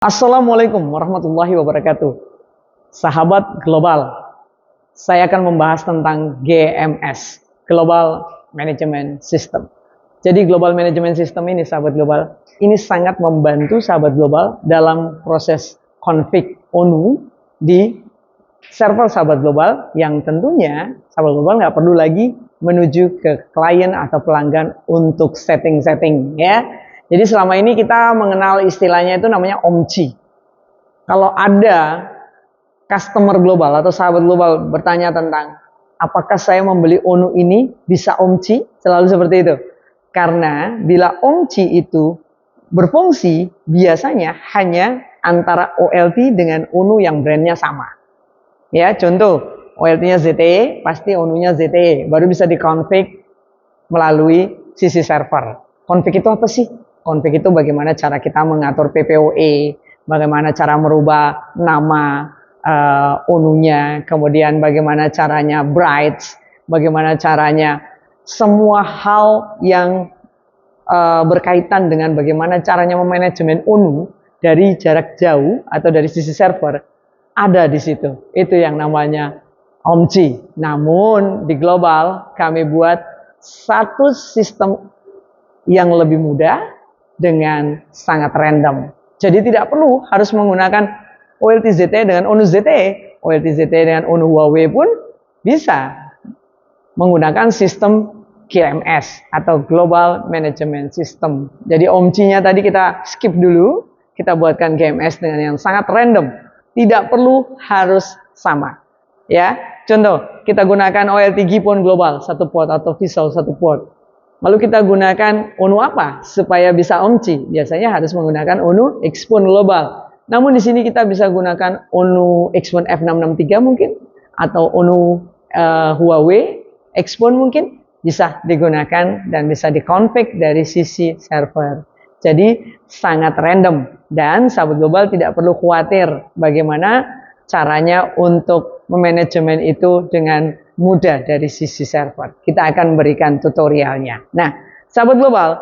Assalamualaikum warahmatullahi wabarakatuh. Sahabat global, saya akan membahas tentang GMS, Global Management System. Jadi Global Management System ini, sahabat global, ini sangat membantu sahabat global dalam proses config ONU di server sahabat global, yang tentunya sahabat global nggak perlu lagi menuju ke klien atau pelanggan untuk setting-setting ya. Jadi selama ini kita mengenal istilahnya itu namanya OMCI. Kalau ada customer global atau sahabat global bertanya tentang apakah saya membeli ONU ini bisa OMCI, selalu seperti itu. Karena bila OMCI itu berfungsi biasanya hanya antara OLT dengan ONU yang brandnya sama. Ya, contoh OLT-nya ZTE, pasti ONU-nya ZTE, baru bisa dikonfig melalui sisi server. Config itu apa sih? Config itu bagaimana cara kita mengatur PPOE, bagaimana cara merubah nama ONU-nya, kemudian bagaimana caranya brights, bagaimana caranya semua hal yang berkaitan dengan bagaimana caranya memanajemen ONU dari jarak jauh atau dari sisi server ada di situ. Itu yang namanya OMCI. Namun di global kami buat satu sistem yang lebih mudah dengan sangat random. Jadi tidak perlu harus menggunakan OLT ZTE dengan ONU ZTE. OLT ZTE dengan ONU Huawei pun bisa menggunakan sistem GMS atau Global Management System. Jadi OMCI-nya tadi kita skip dulu, kita buatkan GMS dengan yang sangat random. Tidak perlu harus sama. Ya, contoh kita gunakan OLT GPON global satu port atau visual satu port. Lalu kita gunakan ONU apa supaya bisa OMCI? Biasanya harus menggunakan ONU XPON global. Namun di sini kita bisa gunakan ONU XPON F663 mungkin, atau ONU Huawei XPON mungkin bisa digunakan dan bisa dikonfig dari sisi server. Jadi sangat random dan sahabat global tidak perlu khawatir bagaimana caranya untuk memanajemen itu dengan mudah dari sisi server. Kita akan berikan tutorialnya. Nah, sahabat global,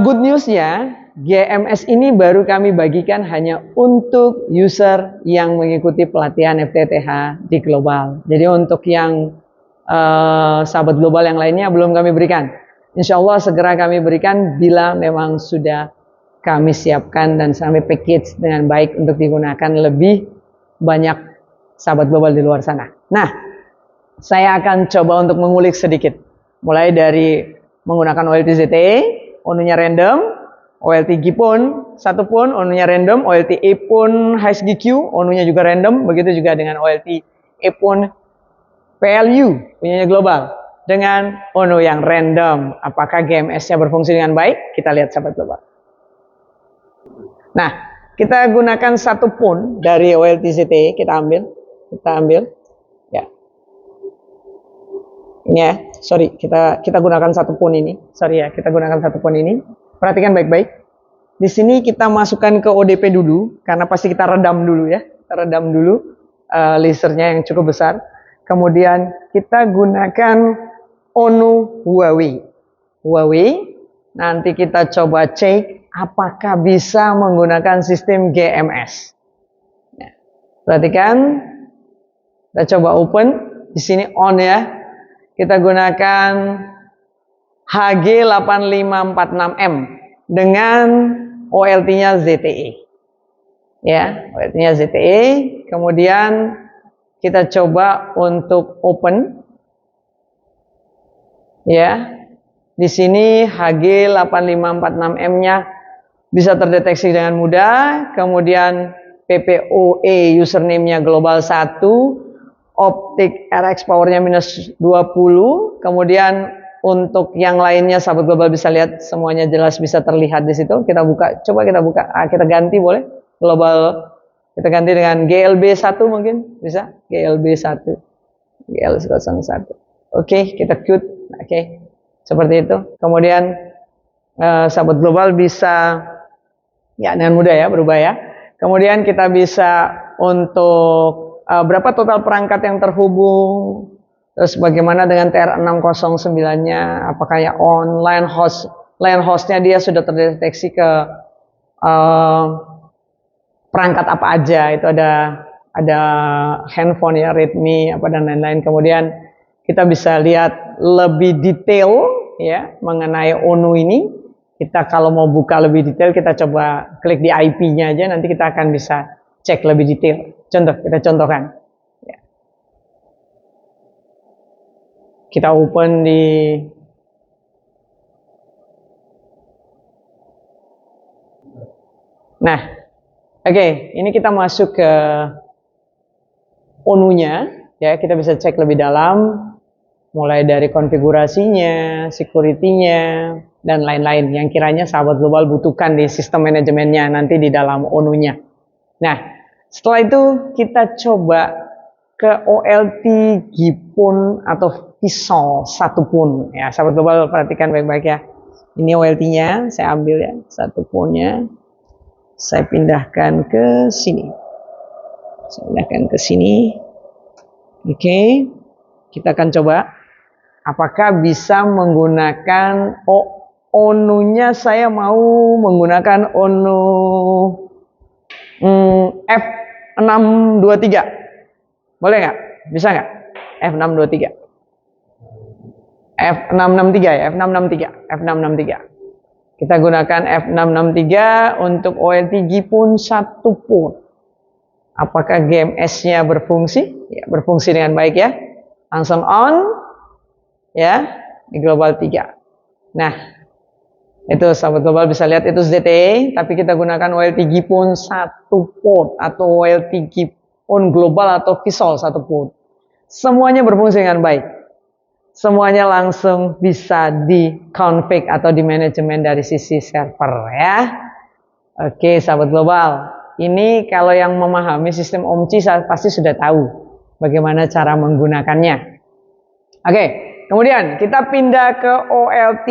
good newsnya GMS ini baru kami bagikan hanya untuk user yang mengikuti pelatihan FTTH di global. Jadi untuk yang sahabat global yang lainnya belum kami berikan. Insya Allah segera kami berikan bila memang sudah kami siapkan dan kami package dengan baik untuk digunakan lebih banyak sahabat global di luar sana. Nah, saya akan coba untuk mengulik sedikit. Mulai dari menggunakan OLT ZTE, ONU-nya random, OLT GPON, satu pun ONU-nya random, OLT EPON HSGQ, ONU-nya juga random, begitu juga dengan OLT EPON PLU, punyanya global. Dengan ONU yang random, apakah GMS-nya berfungsi dengan baik? Kita lihat sahabat global. Nah, kita gunakan satu pun dari OLT ZTE, kita ambil, ya. Ini ya, sorry, kita gunakan satu pun ini, sorry ya, kita gunakan satu pun ini. Perhatikan baik-baik. Di sini kita masukkan ke ODP dulu, karena pasti kita redam dulu ya, kita redam dulu listernya yang cukup besar. Kemudian kita gunakan ONU Huawei. Nanti kita coba cek apakah bisa menggunakan sistem GMS. Nah, perhatikan, kita coba open. Di sini on ya. Kita gunakan HG8546M dengan OLT-nya ZTE. Ya, OLT-nya ZTE. Kemudian kita coba untuk open. Ya, di sini HG8546M-nya bisa terdeteksi dengan mudah. Kemudian PPOE username-nya global 1, optik RX power-nya -20. Kemudian untuk yang lainnya sahabat global bisa lihat semuanya jelas bisa terlihat di situ. Kita buka, coba kita buka. Kita ganti boleh? Global kita ganti dengan GLB1 mungkin bisa? GLB1. GL01. Oke, kita quit. Oke, seperti itu. Kemudian sahabat global bisa ya dengan mudah ya berubah ya. Kemudian kita bisa untuk berapa total perangkat yang terhubung, terus bagaimana dengan TR609-nya, apakah ya online host, LAN hostnya dia sudah terdeteksi ke eh, perangkat apa aja. Itu ada handphone ya, Redmi apa dan lain-lain. Kemudian kita bisa lihat lebih detail ya mengenai ONU ini. Kita kalau mau buka lebih detail, kita coba klik di IP-nya aja, nanti kita akan bisa cek lebih detail. Contoh, kita contohkan. Ya. Kita open di Nah, oke, ini kita masuk ke ONU-nya, ya kita bisa cek lebih dalam, mulai dari konfigurasinya, security-nya, dan lain-lain yang kiranya sahabat global butuhkan di sistem manajemennya nanti di dalam ONU-nya. Nah, setelah itu kita coba ke OLT Gipun atau Visol satu pun. Ya, sahabat global perhatikan baik-baik ya. Ini OLT-nya, saya ambil ya, satu punnya. Saya pindahkan ke sini. Saya pindahkan ke sini. Oke. Kita akan coba apakah bisa menggunakan ONU-nya. Saya mau menggunakan ONU F623. Boleh nggak? Bisa nggak? F623. F663 ya, F663. F663. Kita gunakan F663 untuk OLT Gipun 1 pun. Apakah GMS-nya berfungsi? Ya, berfungsi dengan baik ya. Langsung on ya di global 3. Nah, itu sahabat global bisa lihat itu ZTE, tapi kita gunakan OLT Gipun 1 port atau OLT Gipun global atau Visol 1 port. Semuanya berfungsi dengan baik. Semuanya langsung bisa di-config atau di manajemen dari sisi server ya. Oke, sahabat global. Ini kalau yang memahami sistem OMCI pasti sudah tahu bagaimana cara menggunakannya. Oke, kemudian kita pindah ke OLT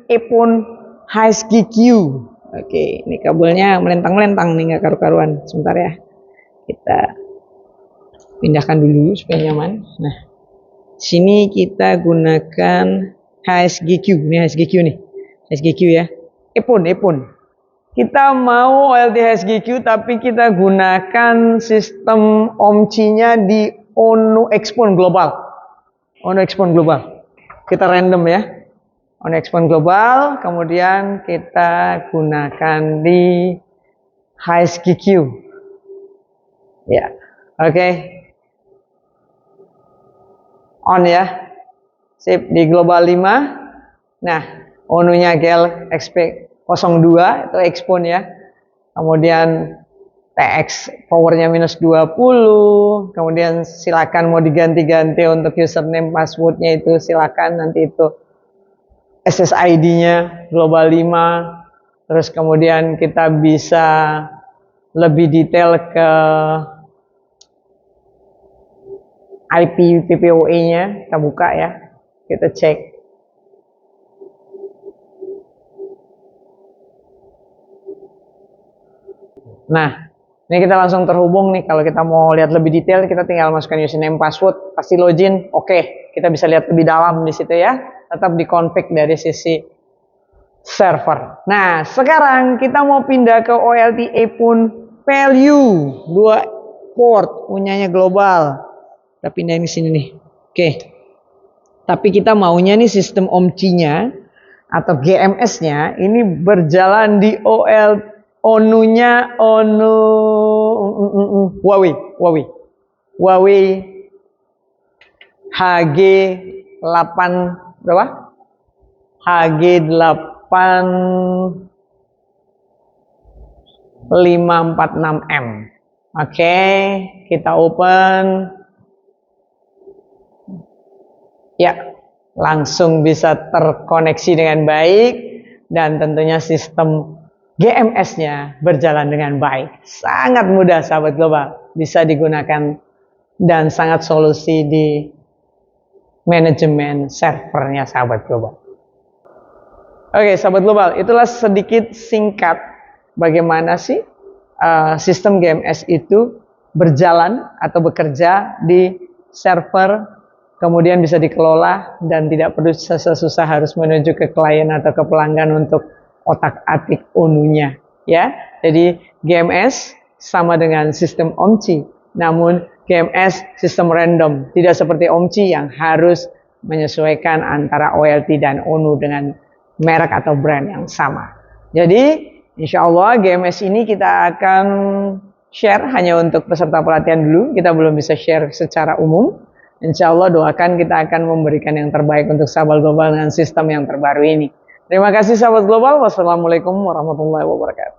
Epon HSGQ. Oke, ini kabelnya melentang-melentang nih, nggak karu-karuan. Sebentar ya. Kita pindahkan dulu supaya nyaman. Nah, sini kita gunakan HSGQ. Ini HSGQ nih. HSGQ ya. Epon. Kita mau OLT HSGQ tapi kita gunakan sistem OMCI-nya di ONU Expon Global. ONU Expon Global. Kita random ya. ONU Expon Global, kemudian kita gunakan di HSGQ. Ya. Oke. On ya. Sip di global 5. Nah, ONU-nya GL XP02 itu Expon ya. Kemudian TX powernya -20. Kemudian silakan mau diganti-ganti untuk username passwordnya itu silakan, nanti itu SSID-nya global 5. Terus kemudian kita bisa lebih detail ke IP PPOE-nya, kita buka ya, kita cek. Nah, ini kita langsung terhubung nih. Kalau kita mau lihat lebih detail, kita tinggal masukkan username password, pasti login. Oke, kita bisa lihat lebih dalam di situ ya. Tetap dikonfig dari sisi server. Nah, sekarang kita mau pindah ke OLT Epon Value 2 port, punyanya global. Kita pindahin ke sini nih. Oke. Tapi kita maunya nih sistem OMCI-nya atau GMS-nya ini berjalan di ONU-nya ONU Huawei HG 8 berapa? HG 8546M. Oke, kita open. Ya, langsung bisa terkoneksi dengan baik dan tentunya sistem GMS-nya berjalan dengan baik. Sangat mudah sahabat global, bisa digunakan dan sangat solusi di manajemen servernya sahabat global. Oke, sahabat global, itulah sedikit singkat bagaimana sih sistem GMS itu berjalan atau bekerja di server, kemudian bisa dikelola dan tidak perlu susah-susah harus menuju ke klien atau ke pelanggan untuk otak-atik ONU-nya ya. Jadi GMS sama dengan sistem OMCI, namun GMS sistem random, tidak seperti OMCI yang harus menyesuaikan antara OLT dan ONU dengan merek atau brand yang sama. Jadi insya Allah GMS ini kita akan share hanya untuk peserta pelatihan dulu, kita belum bisa share secara umum. Insya Allah doakan kita akan memberikan yang terbaik untuk sahabat global dengan sistem yang terbaru ini. Terima kasih sahabat global. Wassalamualaikum warahmatullahi wabarakatuh.